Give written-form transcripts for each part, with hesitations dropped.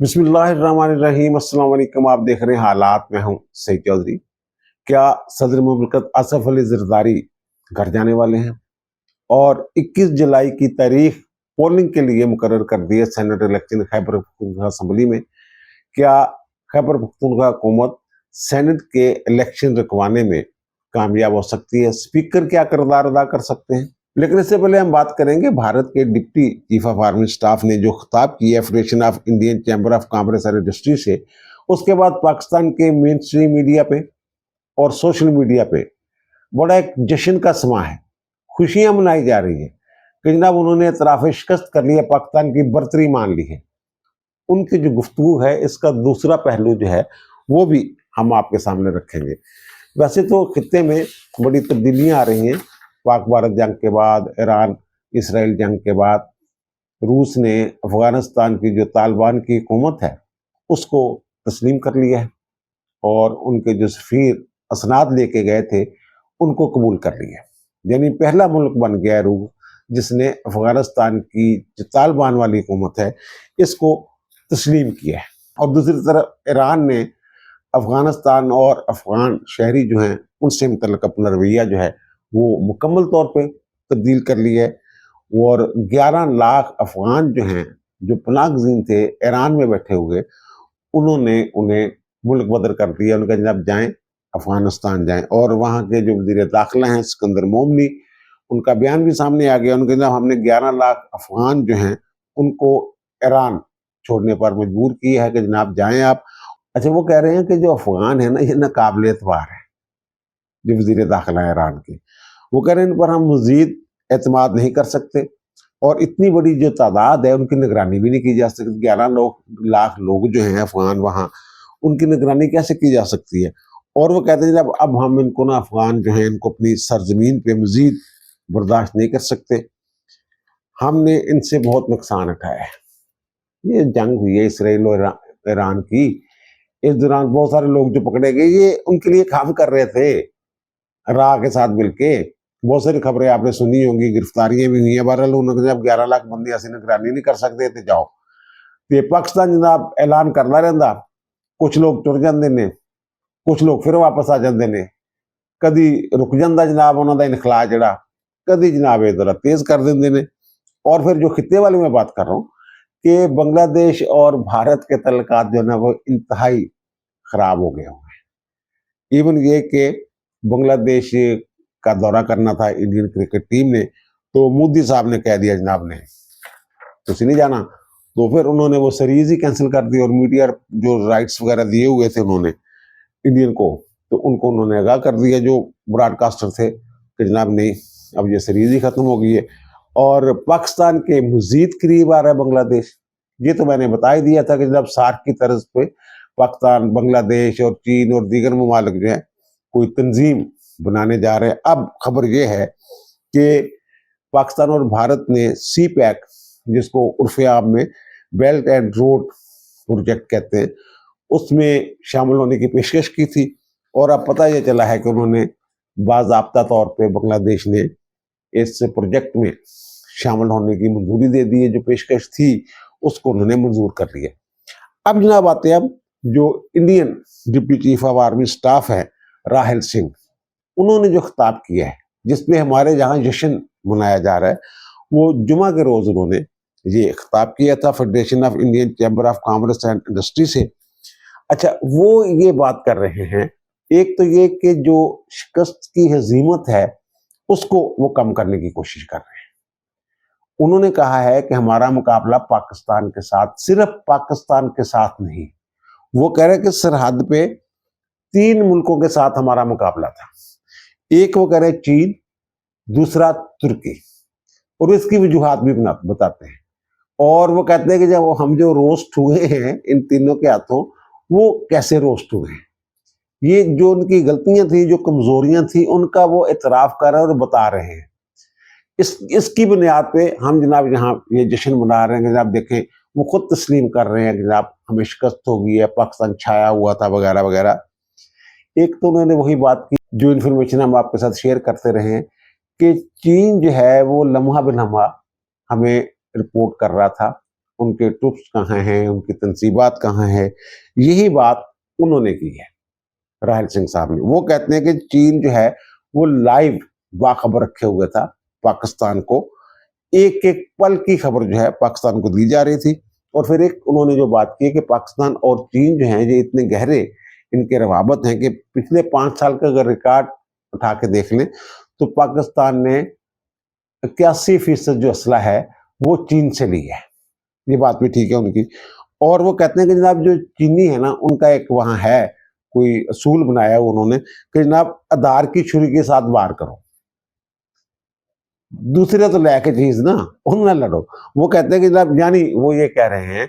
बिस्मिल्लाहिर्रहमानिर्रहीम। अस्सलाम वालेकुम। आप देख रहे हैं हालात में हूं सईद चौधरी। क्या सदर मुमलिकत आसफ अली जरदारी घर जाने वाले हैं और 21 जुलाई की तारीख पोलिंग के लिए मुकर्रर कर दी है senate election Khyber Pakhtunkhwa assembly में। क्या खैबर पख्तूनख्वा हुकूमत सेनेट के इलेक्शन रुकवाने में कामयाब हो सकती है? स्पीकर क्या किरदार अदा कर सकते हैं? लेकिन इससे पहले हम बात करेंगे भारत के deputy chief of army staff ने जो खिताब किया federation of Indian chamber of commerce and industry से। उसके बाद पाकिस्तान के मेन स्ट्रीम मीडिया पे और सोशल मीडिया पे बड़ा एक जश्न का समा है, खुशियां मनाई जा रही है कि जनाब उन्होंने इतराफ़ शिकस्त कर लिया, पाकिस्तान की बर्तरी मान ली है। उनकी जो गुफ्तगू है इसका दूसरा पहलू जो है वो भी हम आपके सामने रखेंगे। वैसे तो खित्ते में बड़ी तब्दीलियां आ रही हैं। पाक भारत जंग के बाद, ईरान इसराइल जंग के बाद रूस ने अफगानिस्तान की जो तालिबान की हुकूमत है उसको तस्लीम कर लिया है और उनके जो सफ़ीर असनाद लेके गए थे उनको कबूल कर लिया। यानी पहला मुल्क बन गया है रूस जिसने अफगानिस्तान की जो तालिबान वाली हुकूमत है इसको तस्लीम किया है। और दूसरी तरफ ईरान ने अफगानिस्तान और अफगान शहरी जो हैं उनसे मुतल्लिक़ अपना रवैया जो है वो मुकम्मल तौर पे तब्दील कर लिया है। और 11 लाख अफगान जो हैं जो पनाह गज़ीन थे ईरान में बैठे हुए, उन्होंने उन्हें मुल्क बदर कर दिया। उनका जनाब जाएँ अफगानिस्तान जाएँ। और वहाँ के जो वज़ीर दाखिला हैं सिकंदर मोमनी, उनका बयान भी सामने आ गया। उनके जनाब हमने 11 लाख अफगान जो हैं उनको ईरान छोड़ने पर मजबूर किया है कि जनाब जाएँ आप। अच्छा, वो कह रहे हैं कि जो अफगान है ना ये नाकाबिल एतबार है, जो वज़ीर दाखिला है ईरान के। वो कह रहे हैं इन पर हम मज़ीद एतमाद नहीं कर सकते और इतनी बड़ी जो तादाद है उनकी निगरानी भी नहीं की जा सकती। 11 लाख लोग जो हैं अफगान वहाँ, उनकी निगरानी कैसे की जा सकती है? और वो कहते हैं जब अब हम इनको ना अफगान जो है इनको अपनी सरजमीन पे मज़ीद बर्दाश्त नहीं कर सकते, हमने इनसे बहुत नुकसान उठाया है। ये जंग हुई है इसराइल और ईरान की, इस दौरान बहुत सारे लोग जो पकड़े गए ये उनके लिए काम कर रहे थे राह के साथ मिलके। बहुत सारी खबरें आपने सुनी होंगी, गिरफ्तारियां भी हुई हैं। बहरहाल उन्होंने जब 11 लाख बंदी ऐसी निगरानी नहीं कर सकते थे जाओ तो पाकिस्तान जनाब ऐलान करना रहता, कुछ लोग टुर जाते ने, कुछ लोग फिर वापस आ जाते ने, कभी रुक जाता जनाब उन्होंने इनखला जड़ा, कभी जनाब जरा तेज कर देंगे ने। और फिर जो खित्ते वाली मैं बात कर रहा हूँ कि बांग्लादेश और भारत के तल्लुकात जो है ना वो इंतहाई खराब हो गए हुए। इवन ये कि बांग्लादेश का दौरा करना था इंडियन क्रिकेट टीम ने, तो मोदी साहब ने कह दिया जनाब ने तुझे नहीं जाना, तो फिर उन्होंने वो सीरीज ही कैंसिल कर दी। और मीडिया जो राइट्स वगैरह दिए हुए थे उन्होंने इंडियन को, तो उनको उन्होंने आगाह कर दिया जो ब्रॉडकास्टर थे कि जनाब नहीं, अब ये सीरीज ही खत्म हो गई है और पाकिस्तान के मजीद करीब आ रहा है बांग्लादेश। ये तो मैंने बता ही दिया था कि जब सार्क की तरज पे पाकिस्तान, बांग्लादेश और चीन और दीगर ममालिक जो है कोई तंजीम बनाने जा रहे हैं। अब खबर ये है कि पाकिस्तान और भारत ने सी पैक, जिसको उर्फ़े आम में बेल्ट एंड रोड प्रोजेक्ट कहते हैं, उसमें शामिल होने की पेशकश की थी। और अब पता ये चला है कि उन्होंने बाज़ाब्ता तौर पे बांग्लादेश ने इस प्रोजेक्ट में शामिल होने की मंजूरी दे दी है। जो पेशकश थी उसको उन्होंने मंजूर कर लिया। अब जनाब आते हैं अब जो Indian deputy chief of army staff है राहल सिंह, उन्होंने जो खिताब किया है जिसमें हमारे जहाँ जश्न मनाया जा रहा है, वो जुमा के रोज उन्होंने ये खिताब किया था federation of Indian chamber of commerce and industry से। अच्छा, वो ये बात कर रहे हैं, एक तो ये कि जो शिकस्त की हजीमत है उसको वो कम करने की कोशिश कर रहे हैं। उन्होंने कहा है कि हमारा मुकाबला पाकिस्तान के साथ, सिर्फ पाकिस्तान के साथ नहीं, वो कह रहे हैं कि सरहद पे 3 मुल्कों के साथ हमारा मुकाबला था। एक वो कह रहे चीन, दूसरा तुर्की, और इसकी वजूहात भी बताते हैं। और वो कहते हैं कि जब हम जो रोस्ट हुए हैं इन तीनों के हाथों, वो कैसे रोस्ट हुए हैं, ये जो उनकी गलतियां थी, जो कमजोरियां थी, उनका वो इतराफ कर रहे हैं और बता रहे हैं। इसकी बुनियाद पे हम जनाब यहाँ ये जश्न मना रहे हैं। जनाब देखें, वो खुद तस्लीम कर रहे हैं कि जनाब हमें शिकस्त हो गई है, पाकिस्तान छाया हुआ था वगैरह वगैरह। एक तो उन्होंने वही बात की जो इन्फॉर्मेशन हम आपके साथ शेयर करते रहे हैं कि चीन जो है वो लम्हा बिलम्हा हमें रिपोर्ट कर रहा था, उनके ट्रुप्स कहाँ हैं, उनकी तंसीबात कहाँ है, यही बात उन्होंने की है राहिल सिंह साहब ने। वो कहते हैं कि चीन जो है वो लाइव बाखबर रखे हुए था पाकिस्तान को, एक एक पल की खबर जो है पाकिस्तान को दी जा रही थी। और फिर एक उन्होंने जो बात की कि पाकिस्तान और चीन जो है ये इतने गहरे इनके रवाबत हैं कि पिछले 5 साल का अगर रिकॉर्ड उठा के देख लें तो पाकिस्तान ने 81% जो असला है वो चीन से ली है। ये बात भी ठीक है उनकी। और वो कहते हैं कि जनाब जो चीनी है ना, उनका एक वहां है कोई असूल बनाया उन्होंने कि जनाब आधार की छुरी के साथ वार करो, दूसरे तो लेके चीज ना उनमें लड़ो। वो कहते हैं कि जनाब, यानी वो ये कह रहे हैं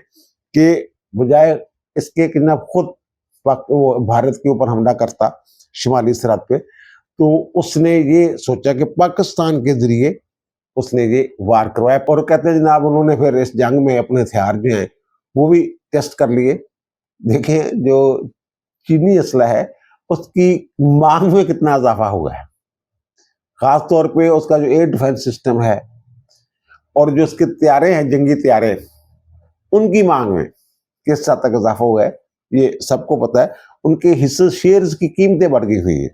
कि बजाय इसके कि जनाब खुद वो भारत के ऊपर हमला करता शिमाली सरहद पे, तो उसने ये सोचा कि पाकिस्तान के जरिए उसने ये वार करवाया। और कहते हैं जनाब उन्होंने फिर इस जंग में अपने हथियार जो हैं वो भी टेस्ट कर लिए। देखें जो चीनी असला है उसकी मांग में कितना इजाफा हुआ है, खास तौर पे उसका जो एयर डिफेंस सिस्टम है और जो उसके त्यारे हैं, जंगी त्यारे, उनकी मांग में किस हद तक इजाफा हुआ है ये सबको पता है। उनके हिस्से शेयर्स की कीमतें बढ़ गई हुई है।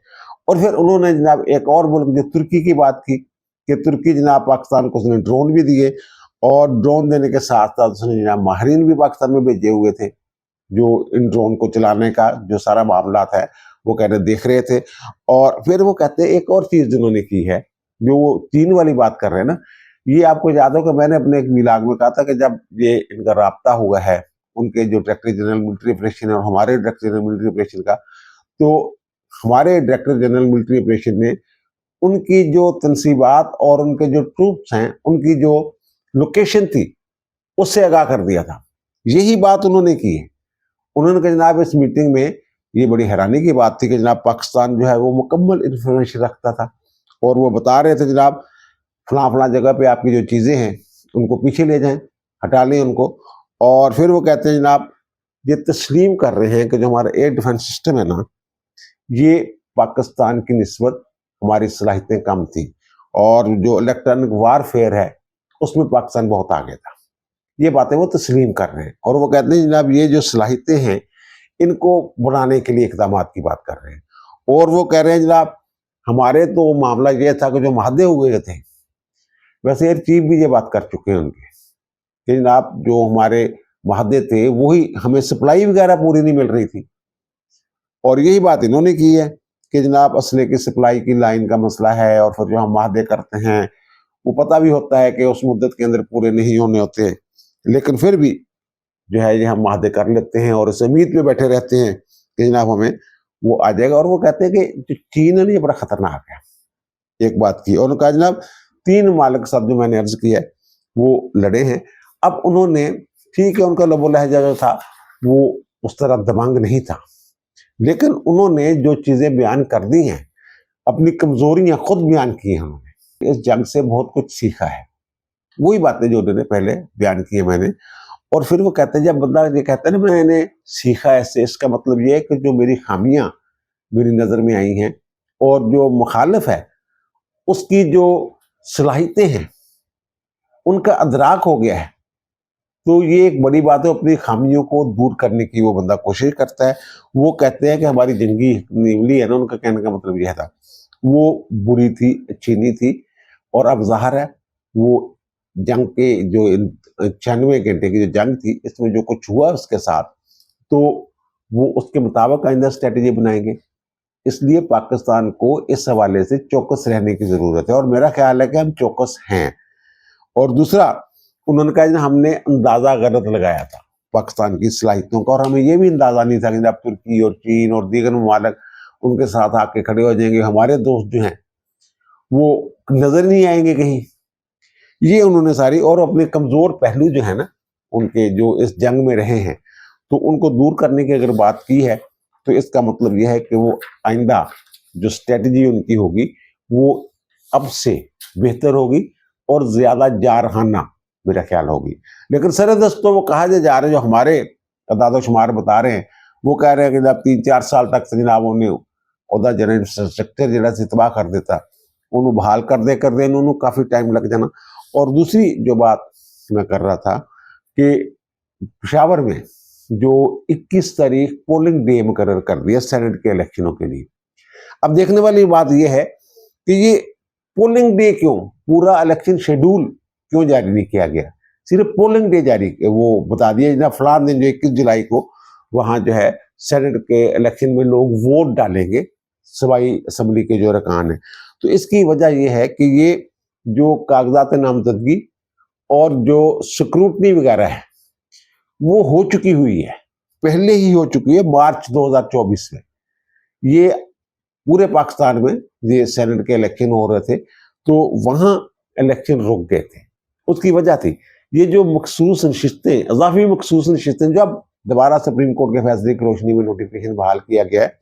और फिर उन्होंने जनाब एक और मुल्क जो तुर्की की बात की कि तुर्की जनाब पाकिस्तान को उसने ड्रोन भी दिए, और ड्रोन देने के साथ साथ उसने जनाब माहरीन भी पाकिस्तान में भेजे हुए थे जो इन ड्रोन को चलाने का जो सारा मामला है वो कहने देख रहे थे। और फिर वो कहते हैं एक और चीज जिन्होंने की है, जो वो चीन वाली बात कर रहे हैं ना, ये आपको याद हो कि मैंने अपने एक विलाग में कहा था कि जब ये इनका राब्ता हुआ है उनके जो डायरेक्टर जनरल मिलिट्री ऑपरेशन है और हमारे डायरेक्टर जनरल मिलिट्री ऑपरेशन का, तो हमारे डायरेक्टर जनरल मिलिट्री ऑपरेशन ने उनकी जो तनसीबात और उनके जो ट्रूप्स हैं उनकी जो लोकेशन थी उससे आगाह कर दिया था। यही बात उन्होंने की है। उन्होंने कहा जनाब इस मीटिंग में ये बड़ी हैरानी की बात थी कि जनाब पाकिस्तान जो है वो मुकम्मल इंफॉर्मेशन रखता था और वो बता रहे थे जनाब फलां फलां जगह पे आपकी जो चीज़ें हैं उनको पीछे ले जाएं, हटा लें उनको। और फिर वो कहते हैं जनाब ये तस्लीम कर रहे हैं कि जो हमारा एयर डिफेंस सिस्टम है ना, ये पाकिस्तान की निस्बत हमारी सलाहियतें कम थी, और जो इलेक्ट्रॉनिक वारफेयर है उसमें पाकिस्तान बहुत आगे था। ये बातें वो तस्लीम कर रहे हैं। और वो कहते हैं जनाब ये जो सलाहियतें हैं इनको बढ़ाने के लिए इक़दाम की बात कर रहे हैं। और वो कह रहे हैं जनाब हमारे तो मामला ये था कि जो माहदे हुए थे, वैसे एयर चीफ भी ये बात कर चुके हैं उनके कि जनाब जो हमारे माहदे थे वही हमें सप्लाई वगैरह पूरी नहीं मिल रही थी। और यही बात इन्होंने की है कि जनाब असले की सप्लाई की लाइन का मसला है, और फिर जो हम माहदे करते हैं वो पता भी होता है कि उस मुद्दत के अंदर पूरे नहीं होने होते, लेकिन फिर भी जो है ये हम माहदे कर लेते हैं और इस उम्मीद पे बैठे रहते हैं कि जनाब हमें वो आ जाएगा। और वो कहते हैं कि जो चीन है ना ये बड़ा खतरनाक है, एक बात की। और उन्होंने कहा जनाब 3 ममालिक के साथ जो मैंने अर्ज किया है वो लड़े हैं। अब उन्होंने, ठीक है उनका लबो लहजा जो था वो उस तरह दबंग नहीं था, लेकिन उन्होंने जो चीजें बयान कर दी हैं, अपनी कमजोरियां खुद बयान की हैं, उन्होंने इस जंग से बहुत कुछ सीखा है। वही बातें जो उन्होंने पहले बयान की है मैंने। और फिर वो कहते हैं जब बंदा ये कहता है ना मैंने सीखा ऐसे, इसका मतलब ये है कि जो मेरी खामियां मेरी नजर में आई हैं और जो मुखालिफ है उसकी जो सलाहियतें हैं उनका अदराक हो गया है, तो ये एक बड़ी बात है। अपनी खामियों को दूर करने की वो बंदा कोशिश करता है। वो कहते हैं कि हमारी जंगी निवली है ना, उनका कहने का मतलब यह था वो बुरी थी, अच्छी नहीं थी। और अब ज़ाहिर है वो जंग के जो 96 घंटे की जो जंग थी इसमें जो कुछ हुआ उसके साथ, तो वो उसके मुताबिक आइंदा स्ट्रेटेजी बनाएंगे। इसलिए पाकिस्तान को इस हवाले से चौकस रहने की ज़रूरत है, और मेरा ख्याल है कि हम चौकस हैं। और दूसरा उन्होंने कहा हमने अंदाज़ा गलत लगाया था पाकिस्तान की सलाहियतों का, और हमें यह भी अंदाज़ा नहीं था कि जब तुर्की और चीन और दीगर ममालिक उनके साथ आके खड़े हो जाएंगे, हमारे दोस्त जो हैं वो नज़र नहीं आएंगे कहीं। ये उन्होंने सारी, और अपने कमज़ोर पहलू जो है ना उनके जो इस जंग में रहे हैं, तो उनको दूर करने की अगर बात की है तो इसका मतलब यह है कि वो आइंदा जो स्ट्रेटजी उनकी होगी वो अब से बेहतर होगी और ज़्यादा जारहाना मेरा ख्याल होगी। लेकिन सरदस्त तो वो कहा जा रहे, जो हमारे अदाद-ओ-शुमार बता रहे हैं, वो कह रहे हैं कि जब 3-4 साल तक जनाब उन्हें ਉਹਦਾ ਜਿਹੜਾ इंफ्रास्ट्रक्चर ਜਿਹੜਾ ਸੀ तबाह कर देता, उन्होंने बहाल कर दे उन्होंने काफ़ी टाइम लग जाना। और दूसरी जो बात मैं कर रहा था कि पेशावर में जो 21 तारीख पोलिंग डे मुकर्रर कर दिया सेनेट के इलेक्शनों के लिए। अब देखने वाली बात यह है कि ये पोलिंग डे क्यों, पूरा इलेक्शन शेड्यूल क्यों जारी नहीं किया गया, सिर्फ पोलिंग डे जारी वो बता दिया ना, फलान दिन जो 21 जुलाई को वहां जो है सेनेट के इलेक्शन में लोग वोट डालेंगे, सूबाई असम्बली के जो अरकान है। तो इसकी वजह यह है कि ये जो कागजात नामजदगी और जो स्क्रूटनी वगैरह है वो हो चुकी हुई है, पहले ही हो चुकी है मार्च 2024 में। ये पूरे पाकिस्तान में ये सेनेट के इलेक्शन हो रहे थे तो वहां इलेक्शन रुक गए थे, उसकी वजह थी ये जो मखसूस नशिस्तें, इजाफी मखसूस नशिस्तें जो अब दोबारा सुप्रीम कोर्ट के फैसले की रोशनी में नोटिफिकेशन बहाल किया गया है,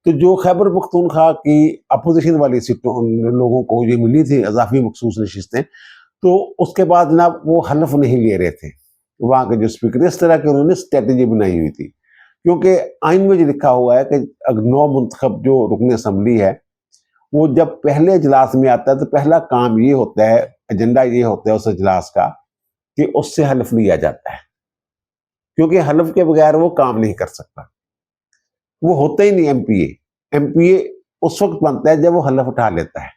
तो जो खैबर पख्तूनख्वा की अपोजिशन वाली सीटों लोगों को ये मिली थी इजाफी मखसूस नशिस्तें, तो उसके बाद जनाब वो हलफ नहीं ले रहे थे वहां के जो स्पीकर, इस तरह की उन्होंने स्ट्रेटेजी बनाई हुई थी। क्योंकि आइन में जो लिखा हुआ है कि नौ मुंतखब जो रुकन असम्बली है वो जब पहले इजलास में आता है तो पहला काम ये होता है, एजेंडा ये होता है उस इजलास का कि उससे हलफ लिया जाता है, क्योंकि हलफ के बगैर वो काम नहीं कर सकता, वो होता ही नहीं एमपीए। एमपीए उस वक्त बनता है जब वो हलफ उठा लेता है,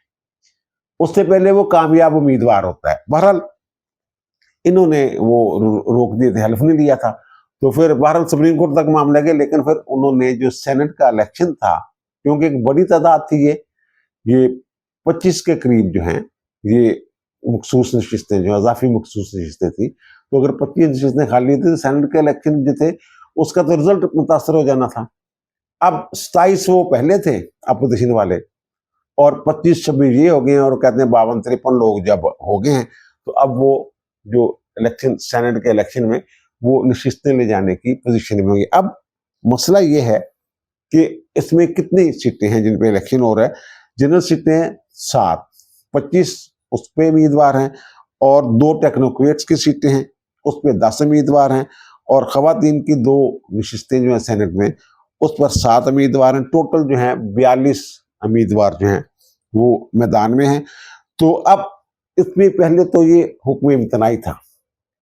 उससे पहले वो कामयाब उम्मीदवार होता है। बहरहाल इन्होंने वो रोक दिए थे, हलफ नहीं लिया था, तो फिर बहरहाल सुप्रीम कोर्ट तक मामला गया। लेकिन फिर उन्होंने जो सेनेट का इलेक्शन था, क्योंकि एक बड़ी तादाद थी, ये 25 के करीब जो हैं ये मखसूस नशिस्तें, जो अजाफी मखसूस नशिस्तें थी, तो अगर 25 नशिस्तें खाली थी तो सेनेट के इलेक्शन जो थे उसका तो रिजल्ट मुतासर हो जाना था। अब 27 वो पहले थे अपोजिशन वाले और 25-26 ये हो गए हैं, और कहते हैं 52-53 लोग जब हो गए हैं तो अब वो जो इलेक्शन सेनेट के इलेक्शन में वो नशिस्तें ले जाने की पोजीशन में होंगी। अब मसला ये है कि इसमें कितनी सीटें हैं जिन पे इलेक्शन हो रहा है। जनरल सीटें हैं 7, 25 उस पर उम्मीदवार हैं, और 2 टेक्नोक्रेट्स की सीटें हैं उस पर 10 उम्मीदवार हैं, और खवातीन की 2 नशिस्तें जो हैं सेनेट में उस पर 7 उम्मीदवार हैं। टोटल जो हैं 42 उम्मीदवार जो हैं वो मैदान में हैं। तो अब इसमें पहले तो ये हुक्म इम्तनाई था,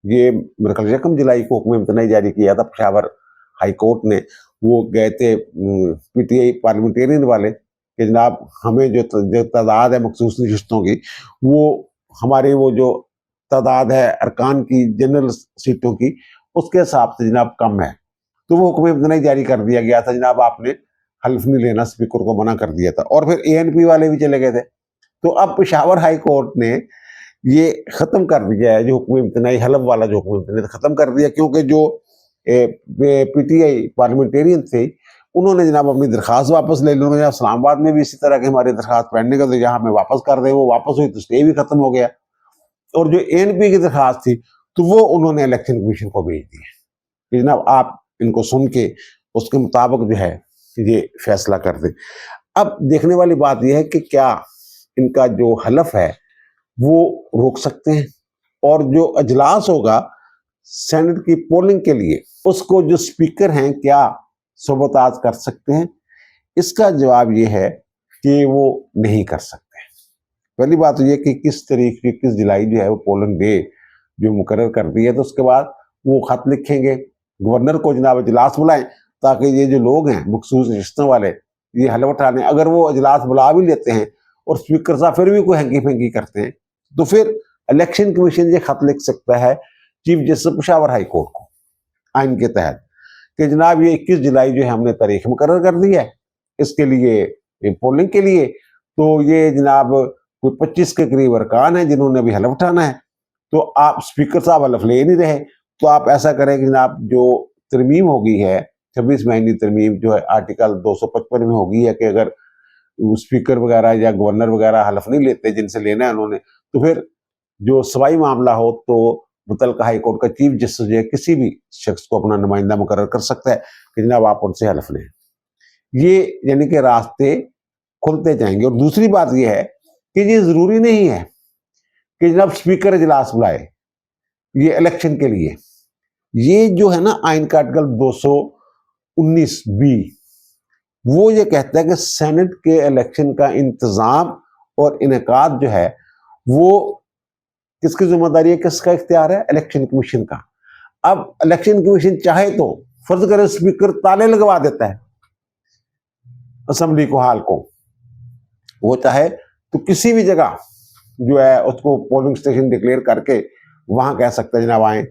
ये मेरे ख्याल 1 जुलाई को हुक्म इम्तनाई जारी किया था पेशावर हाई कोर्ट ने। वो गए थे पीटीआई पार्लियामेंटेरियन वाले कि जनाब हमें जो तादाद है मखसूस नशिस्तों की, वो हमारी वो जो तादाद है अरकान की जनरल सीटों की उसके हिसाब से जनाब कम है। तो वो हुक्म इम्तनाई जारी कर दिया गया था, जनाब आपने हल्फ नहीं लेना, स्पीकर को मना कर दिया था। और फिर एएनपी वाले भी चले गए थे। तो अब पेशावर हाई कोर्ट ने ये खत्म कर दिया है, जो हुक्म इम्तनाई हलफ वाला जो हुक्म इम्तनाई खत्म कर दिया, क्योंकि जो पीटीआई पार्लियामेंटेरियन थे उन्होंने जनाब अपनी दरखास्त वापस ले ली। उन्होंने इस्लामाबाद में भी इसी तरह की हमारी दरखास्त पेंडिंग का, तो यहाँ हमें वापस कर दे, वो वापस हुई तो स्टे भी खत्म हो गया। और जो एएनपी की दरखास्त थी तो वो उन्होंने इलेक्शन कमीशन को भेज दी कि जनाब आप इनको सुन के उसके मुताबिक जो है ये फैसला कर दें। अब देखने वाली बात यह है कि क्या इनका जो हलफ है वो रोक सकते हैं, और जो अजलास होगा सेनेट की पोलिंग के लिए उसको जो स्पीकर हैं क्या सबोताज कर सकते हैं। इसका जवाब ये है कि वो नहीं कर सकते। पहली बात तो ये कि किस तारीख 21 जुलाई जो है वो पोलिंग डे जो मुकर्रर कर दी है, तो उसके बाद वो खत लिखेंगे गवर्नर को, जनाब अजलास बुलाएं ताकि ये जो लोग हैं मखसूस नशिस्तों वाले ये हलफ उठाने। अगर वो अजलास बुला भी लेते हैं और स्पीकर साहब फिर भी कोई हैंकी फेंकी करते हैं तो फिर इलेक्शन कमीशन ये खत लिख सकता है chief justice Peshawar high court को आइन के तहत कि जनाब ये 21 जुलाई जो है हमने तारीख मुकर्रर कर दी है इसके लिए पोलिंग के लिए, तो ये जनाब कोई 25 के करीब अरकान है जिन्होंने अभी हलफ उठाना है, तो आप स्पीकर साहब हलफ ले नहीं रहे, तो आप ऐसा करें कि जनाब जो तरमीम होगी है 26 महीने तरमीम जो है आर्टिकल 255 में होगी है कि अगर स्पीकर वगैरह या गवर्नर वगैरह हलफ नहीं लेते जिनसे लेना है उन्होंने, तो फिर जो सवाई मामला हो तो मुतलका हाई कोर्ट का चीफ जस्टिस जो है किसी भी शख्स को अपना नुमाइंदा मुकर्रर कर सकता है कि जनाब आप उनसे हलफ लें। ये यानी कि रास्ते खुलते जाएंगे। और दूसरी बात यह है कि ये जरूरी नहीं है कि जनाब स्पीकर इजलास बुलाए ये इलेक्शन के लिए। ये जो है ना आइन का आर्टिकल 219B वो ये कहता है कि सेनेट के इलेक्शन का इंतजाम और इनेकाद जो है वो किसकी जिम्मेदारी है, किसका इख्तियार है, इलेक्शन कमीशन का। अब इलेक्शन कमीशन चाहे तो फर्ज करे स्पीकर ताले लगवा देता है असेंबली को, हाल को, वो चाहे तो किसी भी जगह जो है उसको पोलिंग स्टेशन डिक्लेयर करके वहां कह सकते हैं जनाब आए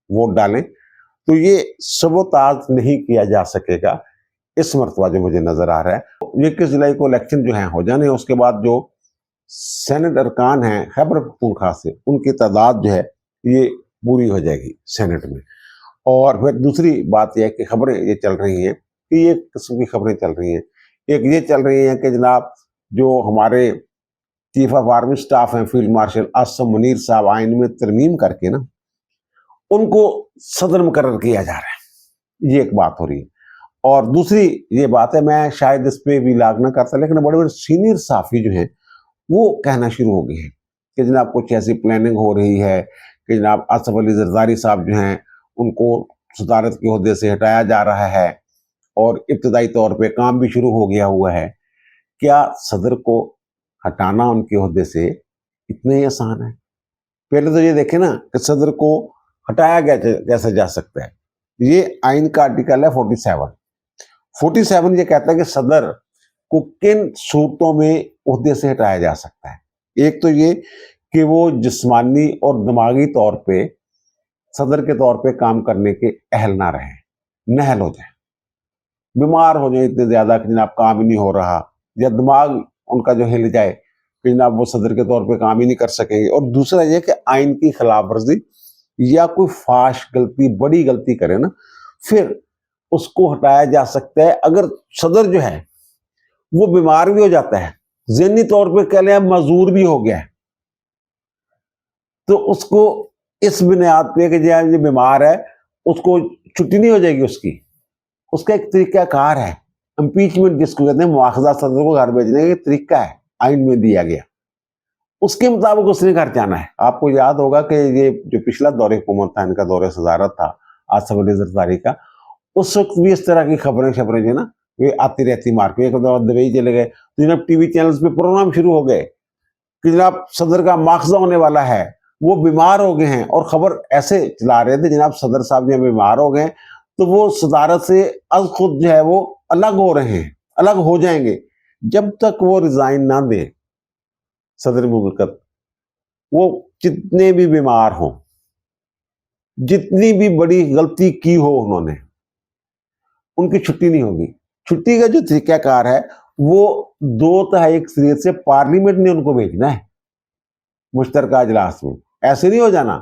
वोट डालें। तो ये सबोताज नहीं किया जा सकेगा इस मरतबा जो मुझे नजर आ रहा है। 21 जुलाई को इलेक्शन जो है हो जाने, उसके बाद जो सेनेट अरकान हैं खैबर पख्तूनख्वा से, उनकी तादाद जो है ये पूरी हो जाएगी सेनेट में। और फिर दूसरी बात यह है कि खबरें ये चल रही हैं कि एक किस्म की खबरें चल रही हैं। एक ये चल रही है कि जनाब जो हमारे चीफ ऑफ आर्मी स्टाफ हैं फील्ड मार्शल आसम मुनीर साहब, आइन में तरमीम करके ना उनको सदर मुकर्रर किया जा रहा है, ये एक बात हो रही है। और दूसरी ये बात है, मैं शायद इस पर भी लाग ना करता, लेकिन बड़े बड़े सीनियर साफी जो हैं वो कहना शुरू हो गए हैं कि जनाब कुछ ऐसी प्लानिंग हो रही है कि जनाब आसफ अली जरदारी साहब जो हैं उनको सदारत के ओहदे से हटाया जा रहा है और इब्तदाई तौर पे काम भी शुरू हो गया हुआ है। क्या सदर को हटाना उनके ओहदे से इतना ही आसान है? पहले तो ये देखें ना कि सदर को हटाया कैसे जा सकता है। ये आइन का आर्टिकल है 47 ये कहता है कि सदर को किन सूरतों में ओहदे से हटाया जा सकता है। एक तो ये कि वो जिस्मानी और दिमागी तौर पे सदर के तौर पे काम करने के अहल ना रहे, नहल हो जाए, बीमार हो जाए इतने ज्यादा कि जनाब काम ही नहीं हो रहा, या दिमाग उनका जो हिल जाए कि जनाब वो सदर के तौर पे काम ही नहीं कर सकेंगे। और दूसरा ये कि आइन की खिलाफ वर्जी या कोई फाश गलती, बड़ी गलती करे ना, फिर उसको हटाया जा सकता है। अगर सदर जो है वो बीमार भी हो जाता है, ज़हनी तौर पे कह लें मजूर भी हो गया है, तो उसको इस बुनियाद पे कि जो बीमार है उसको छुट्टी नहीं हो जाएगी उसका एक तरीकाकार है, इम्पीचमेंट जिसको कहते हैं, मुआखजा सदर को घर भेजने का तरीका है, आइन में दिया गया, उसके मुताबिक उसने घर जाना है। आपको याद होगा कि ये जो पिछला दौरे हुकूमत था, इनका दौरे सदारत था आसफ अली जरदारी का, उस वक्त भी इस तरह की खबरें जो ना वे आती रहती मार्केट। एक दुबई चले गए तो जनाब टीवी चैनल्स पे प्रोग्राम शुरू हो गए कि जनाब सदर का मुआखजा होने वाला है, वो बीमार हो गए हैं, और खबर ऐसे चला रहे थे जनाब सदर साहब जब बीमार हो गए तो वो सदारत से अज खुद जो है वो अलग हो रहे हैं, अलग हो जाएंगे। जब तक वो रिजाइन ना दे सदर मुमलकत, वो जितने भी बीमार हों, जितनी भी बड़ी गलती की हो उन्होंने, उनकी छुट्टी नहीं होगी। छुट्टी का जो तरीकाकार है वो 2/3 अक्सरियत से पार्लियामेंट ने उनको भेजना है मुश्तरका इजलास में, ऐसे नहीं हो जाना।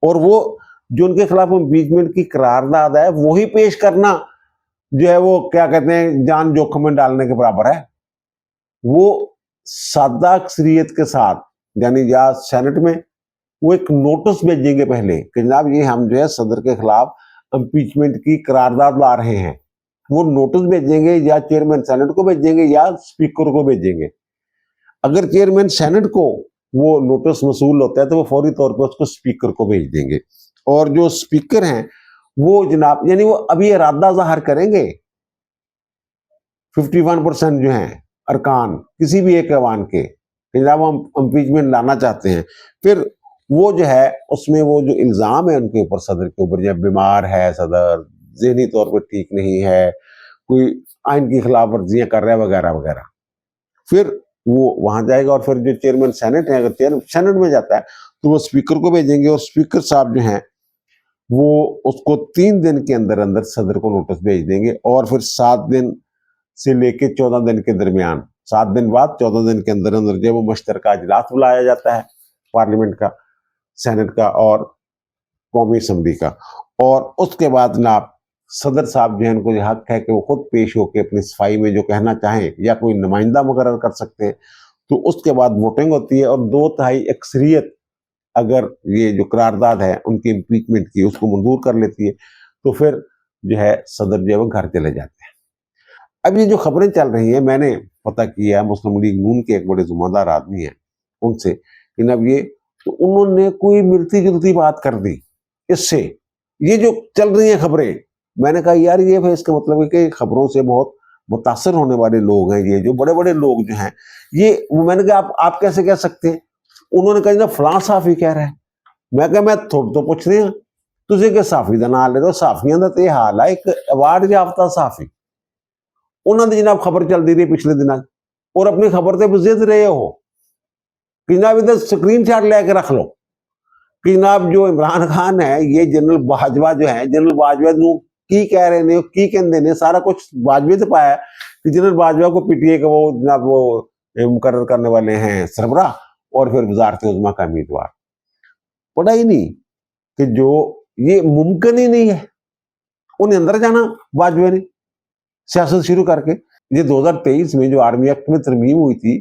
और वो जो उनके खिलाफ इम्पीचमेंट की करारदाद है वही पेश करना जो है वो क्या कहते हैं जान जोखिम में डालने के बराबर है। वो सादा अक्सरियत के साथ, यानी या सेनेट में वो एक नोटिस भेजेंगे पहले कि जनाब ये हम जो है सदर के खिलाफ इम्पीचमेंट की करारदाद ला रहे हैं। वो नोटिस भेजेंगे या चेयरमैन सेनेट को भेजेंगे या स्पीकर को भेजेंगे। अगर चेयरमैन सेनेट को वो नोटिस मसूल होता है तो वो फौरी तौर पर उसको स्पीकर को भेज देंगे, और जो स्पीकर हैं वो जनाब यानी वो अभी इरादा जाहिर करेंगे 51% जो हैं अरकान किसी भी एक ऐवान के, जनाब हम इम्पीचमेंट लाना चाहते हैं। फिर वो जो है उसमें वो जो इल्ज़ाम है उनके ऊपर, सदर के ऊपर, जब बीमार है सदर, ज़हनी तौर पर ठीक नहीं है, कोई आइन की खिलाफ वर्जियाँ कर रहा है वगैरह वगैरह, फिर वो वहां जाएगा। और फिर जो चेयरमैन सेनेट है, अगर चेयरमैन सेनेट में जाता है तो वो स्पीकर को भेजेंगे, और स्पीकर साहब जो हैं वो उसको 3 दिन के अंदर अंदर सदर को नोटिस भेज देंगे। और फिर 7 दिन से लेके 14 दिन के दरमियान, 7 दिन बाद 14 दिन के अंदर अंदर जब वो मुश्तरका इजलास बुलाया जाता है पार्लियामेंट का, सेनेट का और कौमी असम्बली का, और उसके बाद ना सदर साहब जो है उनको यह हक है कि वो खुद पेश होकर अपनी सफाई में जो कहना चाहें, या कोई नुमाइंदा मुकर्रर कर सकते हैं। तो उसके बाद वोटिंग होती है, और 2/3 अक्सरियत अगर ये जो करारदाद है उनकी इम्पीचमेंट की उसको मंजूर कर लेती है, तो फिर जो है सदर जो है वो घर चले जाते हैं। अब ये जो खबरें चल रही हैं, मैंने पता किया मुस्लिम लीग नून के एक बड़े जुम्मेदार आदमी हैं उनसे, कि अब ये तो उन्होंने कोई मिलती जुलती बात कर दी इससे, ये जो चल रही है खबरें। मैंने कहा यार ये फिर इसका मतलब है कि खबरों से बहुत मुतासर होने वाले लोग हैं, ये जो बड़े बड़े लोग जो हैं ये, मैंने कहा आप कैसे कह सकते हैं? उन्होंने कहा ना फलां साहब ही कह रहा है। मैं कहा मैं थोड़ा तो पूछ रहे हैं ਤੁਸੀਂ ਕਿ ਸਾਫੀ ਦਾ ਨਾਮ ਲੈ ਲਓ, ਸਾਫੀਆਂ ਦਾ ਤੇ ਇਹ ਹਾਲ ਹੈ। ਇੱਕ ਅਵਾਰਡ ਯਾਫਤਾ ਸਾਫੀ, ਉਹਨਾਂ ਦੀ ਜਨਾਬ ਖਬਰ ਚੱਲਦੀ ਰਹੀ ਪਿਛਲੇ ਦਿਨਾਂ 'ਚ, ਔਰ ਆਪਣੀ ਖਬਰ ਤੇ ਜ਼ਿੱਦ ਰਹੇ ਹੋ कि जनाब इधर स्क्रीन शॉट लेके रख लो कि जनाब जो इमरान खान है, ये जनरल बाजवा जो है, जनरल बाजवा की कह रहे ने, की कहते ने, सारा कुछ बाजवे से पाया कि जनरल बाजवा को पीटीए का वो जनाब वो मुकर्रर करने वाले हैं सरबरा, और फिर वजारत उज़्मा का उम्मीदवार। पता ही नहीं कि जो ये मुमकिन ही नहीं है उन्हें अंदर जाना बाजवे ने सियासत शुरू करके। ये 2023 में जो आर्मी एक्ट में तरमीम हुई थी,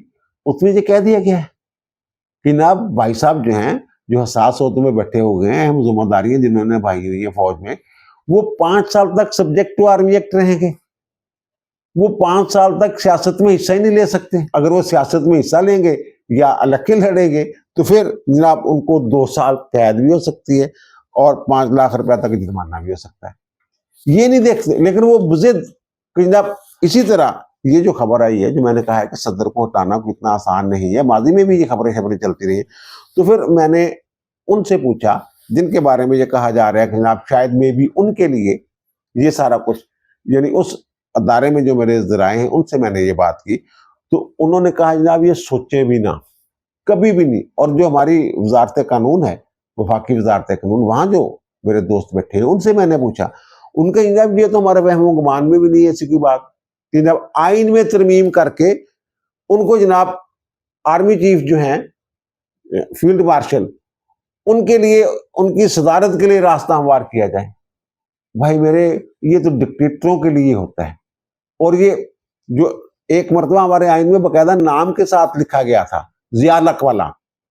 उसमें ये कह दिया गया है कि जनाब भाई साहब जो हैं, जो हसास होतों में बैठे हो गए हैं, हम जिम्मेदारियां जिन्होंने भाई हुई है फौज में, वो 5 साल तक सब्जेक्ट टू आर्मी एक्ट रहेंगे। वो 5 साल तक सियासत में हिस्सा ही नहीं ले सकते। अगर वो सियासत में हिस्सा लेंगे या इलेक्शन लड़ेंगे तो फिर जनाब उनको 2 साल कैद भी हो सकती है और 5 लाख रुपया तक जुर्माना भी हो सकता है। ये नहीं देखते, लेकिन वो बुज़िद जनाब। इसी तरह ये जो खबर आई है, जो मैंने कहा है कि सदर को हटाना इतना आसान नहीं है, माजी में भी ये खबरें चलती रही, तो फिर मैंने उनसे पूछा जिनके बारे में ये कहा जा रहा है कि जनाब शायद में भी उनके लिए ये सारा कुछ, यानी उस अदारे में जो मेरे ज़राए हैं उनसे मैंने ये बात की, तो उन्होंने कहा जनाब ये सोचे भी ना, कभी भी नहीं। और जो हमारी वजारत कानून है, वफाकी वजारत कानून, वहाँ जो मेरे दोस्त बैठे हैं उनसे मैंने पूछा, उनका जनाब ये तो हमारे वहम गुमान में भी नहीं है ऐसी कोई बात कि जनाब आइन में तरमीम करके उनको जनाब आर्मी चीफ जो हैं, फील्ड मार्शल, उनके लिए, उनकी सदारत के लिए रास्ता हमवार किया जाए। भाई मेरे, ये तो डिक्टेटरों के लिए होता है। और ये जो एक मरतबा हमारे आइन में बाकायदा नाम के साथ लिखा गया था, जिया लक वाला,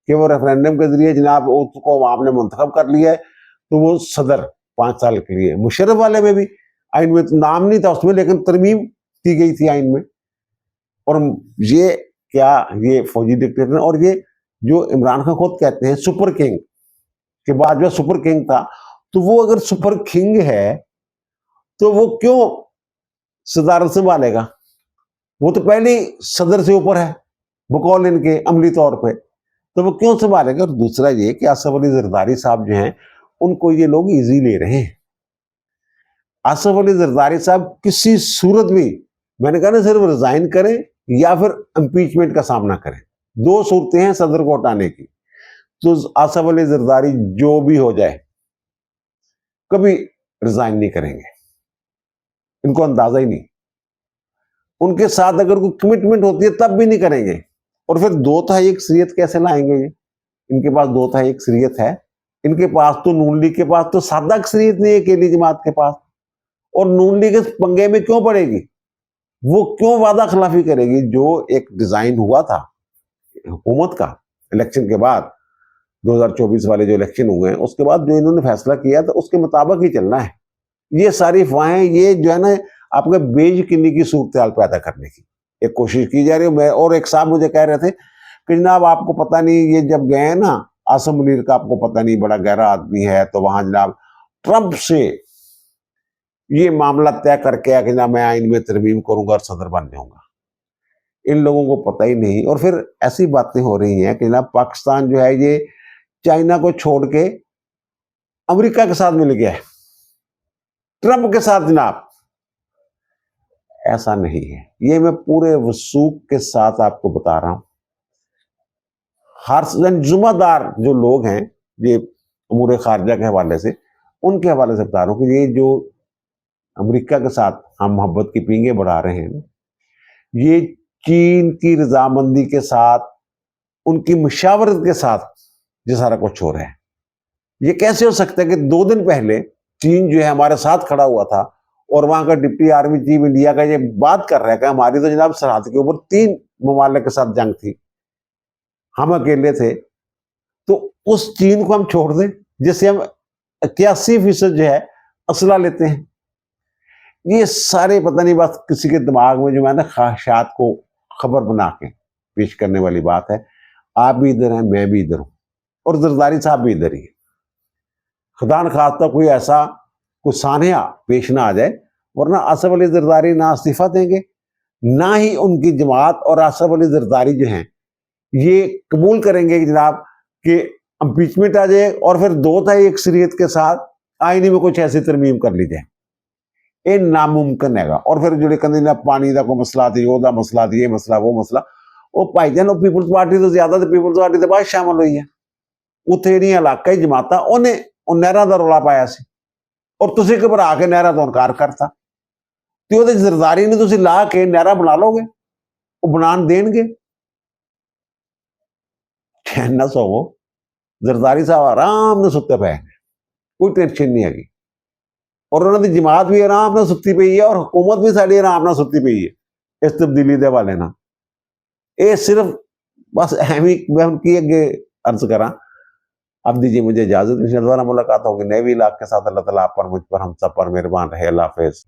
कि वो रेफरेंडम के जरिए जनाब उसको आपने मुंतखब कर लिया है तो वो सदर 5 साल के लिए। मुशर्रफ वाले में भी आइन में तो नाम नहीं था उसमें, लेकिन तरमीम की गई थी आइन में। और ये क्या, ये फौजी डिक्टेटर, और ये जो इमरान खान खुद कहते हैं सुपर किंग, के बाद जो सुपर किंग था, तो वो अगर सुपर किंग है तो वो क्यों सदारत संभालेगा? वो तो पहले ही सदर से ऊपर है बकौल इनके अमली तौर पे, तो वो क्यों संभालेगा? और दूसरा ये कि आसफ अली जरदारी साहब जो हैं, उनको ये लोग इजी ले रहे हैं। आसफ अली जरदारी साहब किसी सूरत में, मैंने कहा ना, सिर्फ रिजाइन करें या फिर इम्पीचमेंट का सामना करें, 2 सूरतें हैं सदर को हटाने की। तो आसफ अली जरदारी जो भी हो जाए कभी रिजाइन नहीं करेंगे, इनको अंदाजा ही नहीं। उनके साथ अगर कोई कमिटमेंट होती है तब भी नहीं करेंगे। और फिर 2/3 अक्सरियत कैसे लाएंगे? ये इनके पास 2/3 अक्सरियत है, इनके पास तो नून लीग के पास तो सादा अक्सरियत नहीं है अकेली जमात के पास। और नून लीग इस पंगे में क्यों पड़ेगी? वो क्यों वादा खिलाफी करेगी? जो एक डिजाइन हुआ था हुकूमत का इलेक्शन के बाद, 2024 वाले जो इलेक्शन हुए हैं उसके बाद जो इन्होंने फैसला किया था उसके मुताबिक ही चलना है। ये सारी अफवाहें, ये जो है ना, आपके बेयकीनी की सूरत पैदा करने की एक कोशिश की जा रही है। मैं और एक साहब मुझे कह रहे थे कि जनाब आपको पता नहीं, ये जब गए हैं ना आसम मुनीर का, आपको पता नहीं, बड़ा गहरा आदमी है, तो वहां जनाब ट्रंप से ये मामला तय करके आया कि जनाब मैं आइन में तरमीम करूंगा और सदर बन जाऊंगा। इन लोगों को पता ही नहीं। और फिर ऐसी बातें हो रही हैं कि जनाब पाकिस्तान जो है ये चाइना को छोड़ के अमेरिका के साथ मिल गया है, ट्रंप के साथ। जनाब ऐसा नहीं है, ये मैं पूरे वसूख के साथ आपको बता रहा हूं। हर जुम्मेदार जो लोग हैं, ये अमूर खारजा के हवाले से, उनके हवाले से बता रहा हूं कि ये जो अमेरिका के साथ हम मोहब्बत की पींगे बढ़ा रहे हैं, ये चीन की रजामंदी के साथ, उनकी मुशावरत के साथ ये सारा कुछ हो रहा है। ये कैसे हो सकता है कि 2 दिन पहले चीन जो है हमारे साथ खड़ा हुआ था और वहां का डिप्टी आर्मी चीफ इंडिया का ये बात कर रहा है कि हमारी तो जनाब सरहद के ऊपर 3 ममालिक के साथ जंग थी, हम अकेले थे, तो उस चीन को हम छोड़ दें जिससे हम 81% जो है असला लेते हैं। ये सारे पता नहीं बस किसी के दिमाग में जो है ना ख्वाहिशात को खबर बना के पेश करने वाली बात है। आप भी इधर हैं, मैं भी इधर हूं, और जरदारी साहब भी इधर ही है। खुदा न खास्ता कोई ऐसा कोई सानिया पेश ना आ जाए, वरना आसफ अली जरदारी ना इस्तीफा देंगे, ना ही उनकी जमात और आसफ अली जरदारी जो हैं ये कबूल करेंगे कि जनाब कि इम्पीचमेंट आ जाए और फिर 2/3 अक्सरियत के साथ आईनी में कुछ ऐसी तरमीम कर ली जाए, ये नामुमकिन हैगा। और फिर जो कहते ना पानी का कोई मसला थी, ओदा मसला थी, ये मसला वो मसला, वो भाईजान पीपल्स पार्टी तो ज्यादा पीपल्स पार्टी तो बाद शामिल हुई है। उत्थे ਜਿਹੜੀਆਂ ਇਲਾਕਾਈ ਜਮਾਤਾਂ ਉਹਨੇ ਉਹ ਨਹਿਰਾਂ ਦਾ ਰੌਲਾ ਪਾਇਆ ਸੀ, ਔਰ ਤੁਸੀਂ ਘਬਰਾ ਕੇ ਨਹਿਰਾਂ ਤੋਂ ਇਨਕਾਰ ਕਰਤਾ, ਤੇ ਉਹਦੇ ਜ਼ਰਦਾਰੀ ਨੂੰ ਤੁਸੀਂ ਲਾ ਕੇ ਨਹਿਰਾਂ ਬਣਾ ਲੋਗੇ, ਉਹ ਬਣਾਉਣ ਦੇਣਗੇ? ਚੈਨ ਨਾ ਸੋਵੋ, ਜ਼ਰਦਾਰੀ ਸਾਹਿਬ ਆਰਾਮ ਨਾਲ ਸੁੱਤੇ ਪਏ, ਕੋਈ ਟੈਨਸ਼ਨ ਨਹੀਂ ਹੈਗੀ, ਔਰ ਉਹਨਾਂ ਦੀ ਜਮਾਤ ਵੀ ਆਰਾਮ ਨਾਲ ਸੁੱਤੀ ਪਈ ਹੈ, ਔਰ ਹਕੂਮਤ ਵੀ ਸਾਡੀ ਆਰਾਮ ਨਾਲ ਸੁੱਤੀ ਪਈ ਹੈ ਇਸ ਤਬਦੀਲੀ ਦੇ ਹਵਾਲੇ ਨਾਲ। ਇਹ ਸਿਰਫ बस ਐਵੇਂ मैं उनकी अगे अर्ज करा। अब दीजिए मुझे इजाजत, दोबारा मुलाकात होगी नए इलाके के साथ। अल्लाह ताला आप पर, मुझ पर, हम सब पर मेहरबान रहे। अल्लाह हाफिज।